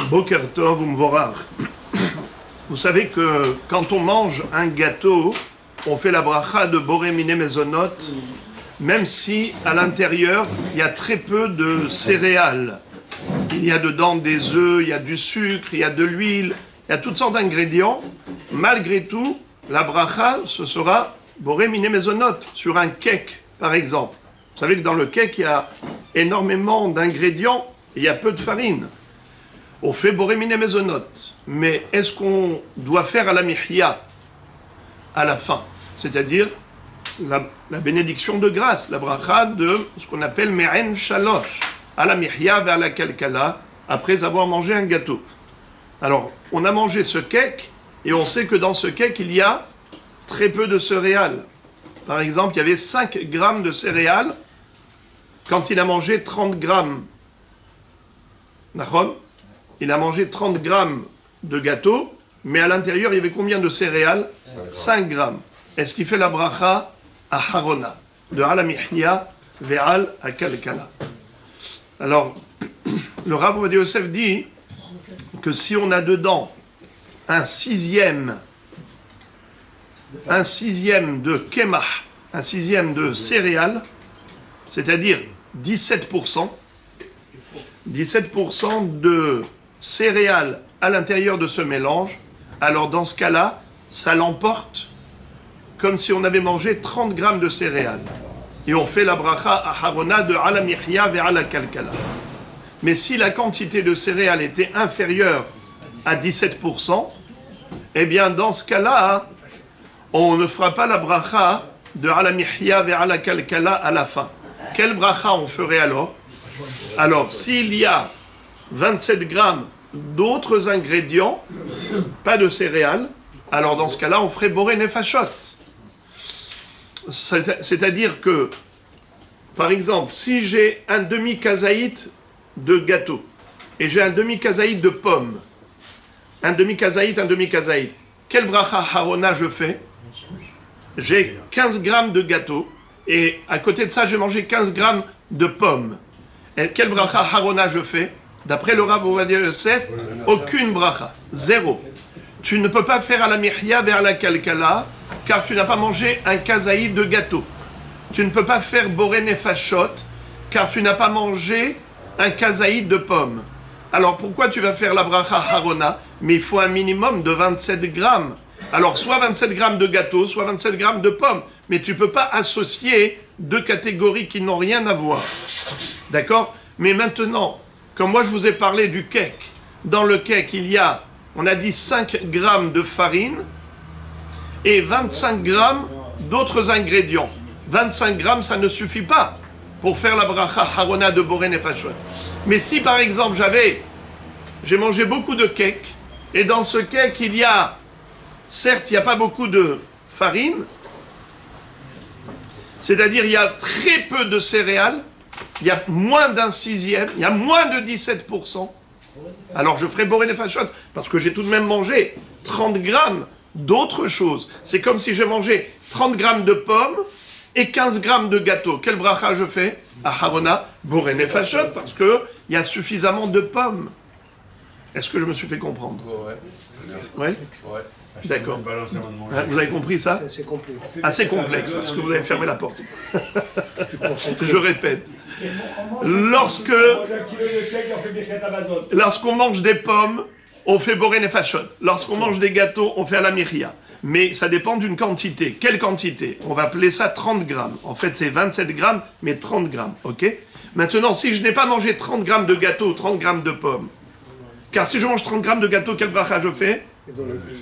Boker Tov Umvorach. Vous savez que quand on mange un gâteau, on fait la bracha de Boré Miné Mezonot, même si à l'intérieur il y a très peu de céréales. Il y a dedans des œufs, il y a du sucre, il y a de l'huile, il y a toutes sortes d'ingrédients. Malgré tout, la bracha, ce sera Boré Miné Mezonot, sur un cake par exemple. Vous savez que dans le cake, il y a énormément d'ingrédients et il y a peu de farine. On fait Boré Miné Mezonot, mais est-ce qu'on doit faire à la mihya à la fin, c'est-à-dire la bénédiction de grâce, la bracha de ce qu'on appelle Me'en Shalosh, à la mihya vers la kalkala, après avoir mangé un gâteau. Alors, on a mangé ce cake, et on sait que dans ce cake, il y a très peu de céréales. Par exemple, il y avait 5 grammes de céréales, quand il a mangé 30 grammes. Nachon? Il a mangé 30 grammes de gâteau, mais à l'intérieur, il y avait combien de céréales? 5 grammes. Est-ce qu'il fait la bracha à Harona, de Alamihya ve'al akalkala? Alors, le Rav Ovadia Yosef dit que si on a dedans un sixième de kemah, un sixième de céréales, c'est-à-dire 17% de céréales à l'intérieur de ce mélange, alors dans ce cas-là, ça l'emporte comme si on avait mangé 30 grammes de céréales. Et on fait la bracha à Harona de Alamihya vers la kalkala. Mais si la quantité de céréales était inférieure à 17%, eh bien dans ce cas-là, on ne fera pas la bracha de Alamihya vers la kalkala à la fin. Quelle bracha on ferait alors? Alors, s'il y a 27 grammes d'autres ingrédients, pas de céréales, alors dans ce cas-là, on ferait Boré Nefashot. C'est-à-dire que, par exemple, si j'ai un demi-kazaït de gâteau, et j'ai un demi-kazaït de pommes, un demi-kazaït, quel bracha harona je fais? J'ai 15 grammes de gâteau, et à côté de ça, j'ai mangé 15 grammes de pommes. Et quel bracha harona je fais? D'après le Rav Ovadia Yosef, aucune bracha, zéro. Tu ne peux pas faire à la mihya vers la kalkala, car tu n'as pas mangé un kazaïd de gâteau. Tu ne peux pas faire boré nefashot, car tu n'as pas mangé un kazaïd de pommes. Alors pourquoi tu vas faire la bracha harona? Mais il faut un minimum de 27 grammes. Alors soit 27 grammes de gâteau, soit 27 grammes de pommes. Mais tu ne peux pas associer deux catégories qui n'ont rien à voir. D'accord? Mais maintenant, comme moi je vous ai parlé du cake, dans le cake il y a, on a dit 5 grammes de farine et 25 grammes d'autres ingrédients. 25 grammes, ça ne suffit pas pour faire la bracha harona de Boré Nefashot. Mais si par exemple j'ai mangé beaucoup de cake, et dans ce cake il y a, certes il n'y a pas beaucoup de farine, c'est-à-dire il y a très peu de céréales, il y a moins d'un sixième, il y a moins de 17%, alors je ferai Boré Nefashot, parce que j'ai tout de même mangé 30 grammes d'autres choses. C'est comme si j'ai mangé 30 grammes de pommes et 15 grammes de gâteau. Quel bracha je fais? À Harona, Boré Nefashot, parce qu'il y a suffisamment de pommes. Est-ce que je me suis fait comprendre? Ouais. D'accord. Vous avez compris ça? C'est complexe. Assez complexe, parce que vous avez fermé la porte. Je répète. Lorsqu'on mange des pommes, on fait Boré Nefashot. Lorsqu'on mange des gâteaux, on fait à la mihya. Mais ça dépend d'une quantité. Quelle quantité? On va appeler ça 30 grammes. En fait, c'est 27 grammes, mais 30 grammes. Ok? Maintenant, si je n'ai pas mangé 30 grammes de gâteau, 30 grammes de pommes, car si je mange 30 grammes de gâteau, quelle bracha je fais?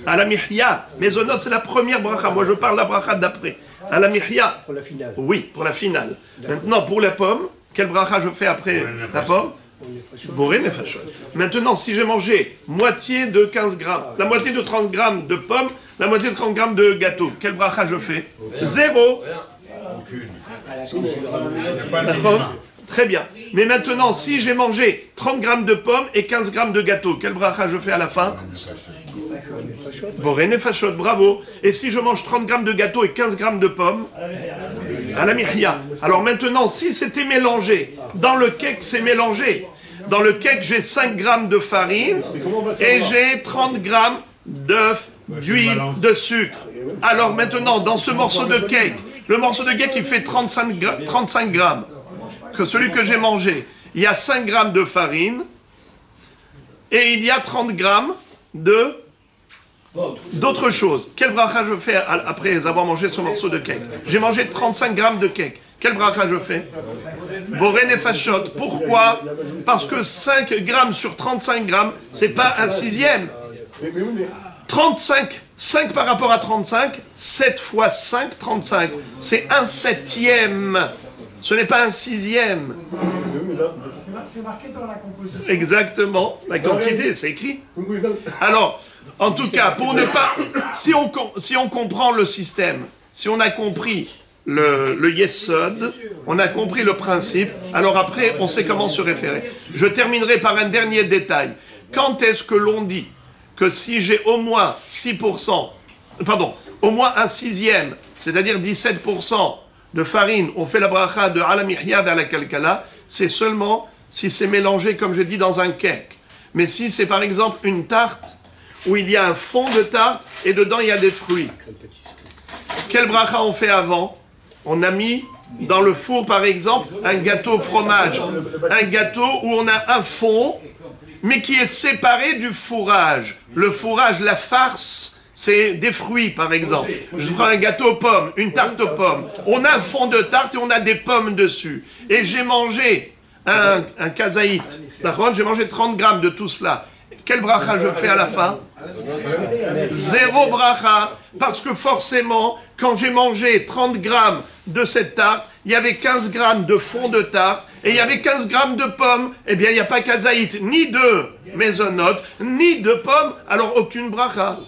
À la mihya. Mezonot, c'est la première bracha. Moi, je parle de la bracha d'après. À la mihya. Pour la finale. Oui, pour la finale. Maintenant, pour la pomme, quelle bracha je fais après la pomme? Boré Nefashot. Maintenant, si j'ai mangé moitié de 15 grammes, la moitié de 30 grammes de pommes, la moitié de 30 grammes de gâteau, quelle bracha je fais? Zéro. D'accord? Très bien. Mais maintenant, si j'ai mangé 30 grammes de pommes et 15 grammes de gâteau, quelle bracha je fais à la fin? Boré Nefashot, bravo. Et si je mange 30 grammes de gâteau et 15 grammes de pommes? À la mihya. Alors maintenant, si c'était mélangé, dans le cake c'est mélangé, Dans le cake, j'ai 5 grammes de farine et j'ai 30 grammes d'œufs, d'huile, de sucre. Alors maintenant, dans ce morceau de cake, le morceau de cake, il fait 35 grammes. Que celui que j'ai mangé, il y a 5 grammes de farine et il y a 30 grammes d'autres choses. Quel bracha je fais après avoir mangé ce morceau de cake? J'ai mangé 35 grammes de cake. Quel bracha je fais? Boré nefashot. Pourquoi? Parce que 5 grammes sur 35 grammes, c'est pas un sixième. 35, 5 par rapport à 35, 7 fois 5, 35. C'est un septième. Ce n'est pas un sixième. C'est marqué dans la composition. Exactement, la quantité, c'est écrit. Alors, en tout cas, pour ne pas... Si on comprend le système, si on a compris le yesod, on a compris le principe, alors après, on sait comment se référer. Je terminerai par un dernier détail. Quand est-ce que l'on dit que si j'ai au moins 6%, pardon, au moins un sixième, c'est-à-dire 17% de farine, on fait la bracha de alamihya vers la kalkala, c'est seulement si c'est mélangé, comme je dis, dans un cake. Mais si c'est par exemple une tarte, où il y a un fond de tarte, et dedans il y a des fruits. Quel bracha on fait avant? On a mis dans le four, par exemple, un gâteau fromage. Un gâteau où on a un fond, mais qui est séparé du fourrage. Le fourrage, la farce, c'est des fruits, par exemple. Je prends un gâteau aux pommes, une tarte aux pommes. On a un fond de tarte et on a des pommes dessus. Et j'ai mangé un kazaït. D'accord? J'ai mangé 30 grammes de tout cela. Quel bracha je fais à la fin? Zéro bracha. Parce que forcément, quand j'ai mangé 30 grammes de cette tarte, il y avait 15 grammes de fond de tarte et il y avait 15 grammes de pommes. Eh bien, il n'y a pas kazaït, ni de maisonnote, ni de pommes. Alors, aucune bracha.